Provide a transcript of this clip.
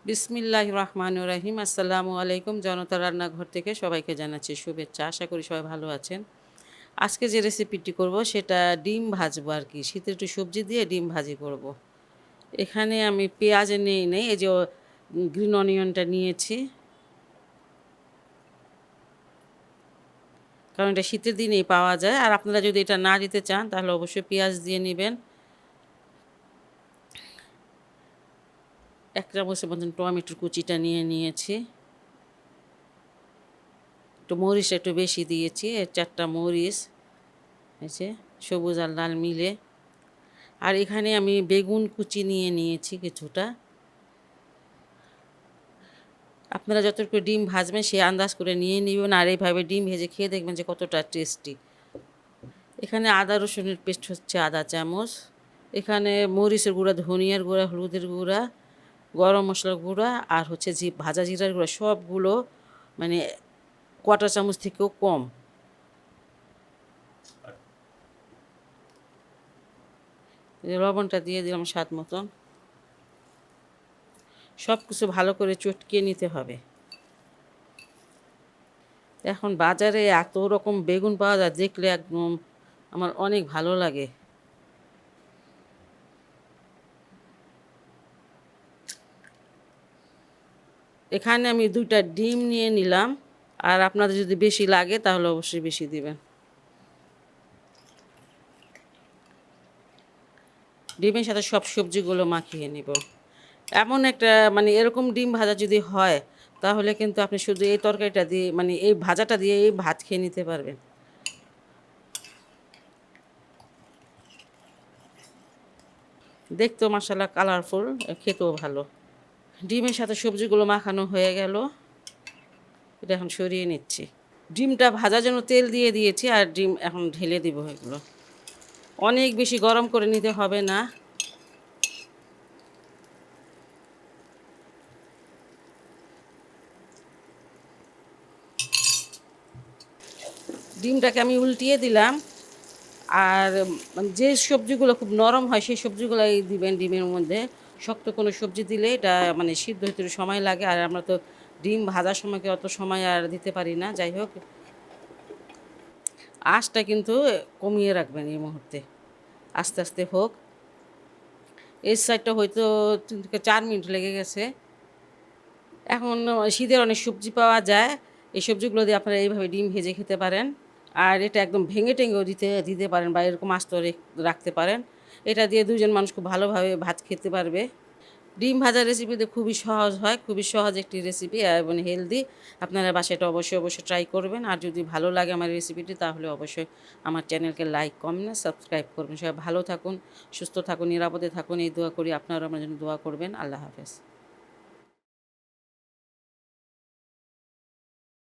বিসমিল্লাহির রহমানির রহিম। আসসালামু আলাইকুম। জনতার রান্নাঘর থেকে সবাইকে জানাচ্ছি শুভেচ্ছা। আশা করি সবাই ভালো আছেন। আজকে যে রেসিপিটি করব সেটা ডিম ভাজবো আর কি। শীতের একটু সবজি দিয়ে ডিম ভাজি করব। এখানে আমি পেঁয়াজ নিয়ে নেই, এই যে গ্রিন অনিয়নটা নিয়েছি, কারণ এটা শীতের দিনেই পাওয়া যায়। আর আপনারা যদি এটা না দিতে চান তাহলে অবশ্যই পেঁয়াজ দিয়ে নেবেন। 1 চামচের মতন টমেটোর কুচিটা নিয়ে নিয়েছি। একটু মরিচটা একটু বেশি দিয়েছি, 4টা মরিচ, এই যে সবুজ আর লাল মিলে। আর এখানে আমি বেগুন কুচি নিয়ে নিয়েছি কিছুটা। আপনারা যতটুকু ডিম ভাজবেন সেই আন্দাজ করে নিয়ে নেবেন, আর এইভাবে ডিম ভেজে খেয়ে দেখবেন যে কতটা টেস্টি। এখানে আদা রসুনের পেস্ট হচ্ছে আধা চামচ। এখানে মরিচের গুঁড়া, ধনিয়ার গুঁড়া, হলুদের গুঁড়া, গরম মশলার গুঁড়া আর হচ্ছে ভাজা জিরার গুঁড়া, সবগুলো মানে কোয়ার্টার চামচ থেকেও কম। লবণটা দিয়ে দিলাম স্বাদ মতন। সব কিছু ভালো করে চটকিয়ে নিতে হবে। এখন বাজারে এত রকম বেগুন পাওয়া যায়, দেখলে একদম আমার অনেক ভালো লাগে। এখানে আমি 2টা ডিম নিয়ে নিলাম, আর আপনাদের যদি বেশি লাগে তাহলে অবশ্যই বেশি দিবেন। ডিমের সাথে সব সবজিগুলো মাখিয়ে নিব। এমন একটা মানে এরকম ডিম ভাজা যদি হয় তাহলে কিন্তু আপনি শুধু এই তরকারিটা দিয়ে মানে এই ভাজাটা দিয়ে এই ভাত খেয়ে নিতে পারবেন। দেখতেও মাশাআল্লাহ কালারফুল, খেতেও ভালো। ডিমের সাথে সবজিগুলো মাখানো হয়ে গেল, এটা এখন সরিয়ে নিচ্ছি। ডিমটা ভাজার জন্য তেল দিয়ে দিয়েছি, আর ডিম এখন ঢেলে দিব। এগুলো অনেক বেশি গরম করে নিতে হবে না। ডিমটাকে আমি উল্টিয়ে দিলাম। আর মানে যে সবজিগুলো খুব নরম হয় সেই সবজিগুলোই দিবেন ডিমের মধ্যে। শক্ত কোনো সবজি দিলে এটা মানে সিদ্ধ হতে সময় লাগে, আর আমরা তো ডিম ভাজার সময় অত সময় আর দিতে পারি না। যাই হোক, আঁচটা কিন্তু কমিয়ে রাখবেন এই মুহূর্তে, আস্তে আস্তে হোক। এই সাইডটা হয়তো 3 থেকে 4 মিনিট লেগে গেছে। এখন শীতের অনেক সবজি পাওয়া যায়, এই সবজিগুলো দিয়ে আপনারা এইভাবে ডিম ভেজে খেতে পারেন। আর এটা একদম ভেঙে টেঙেও দিতে দিতে পারেন, বা এরকম আস্ত রাখতে পারেন। এটা দিয়ে 2 জন মানুষ খুব ভালোভাবে ভাত খেতে পারবে। ডিম ভাজার রেসিপিতে খুবই সহজ হয়, খুবই সহজ একটি রেসিপি এবং হেলদি। আপনারা বাসায় এটা অবশ্যই ট্রাই করবেন। আর যদি ভালো লাগে আমার রেসিপিটি তাহলে অবশ্যই আমার চ্যানেলকে লাইক, কমেন্ট, সাবস্ক্রাইব করবেন। সবাই ভালো থাকুন, সুস্থ থাকুন, নিরাপদে থাকুন, এই দোয়া করি। আপনারাও আমার জন্য দোয়া করবেন। আল্লাহ হাফেজ।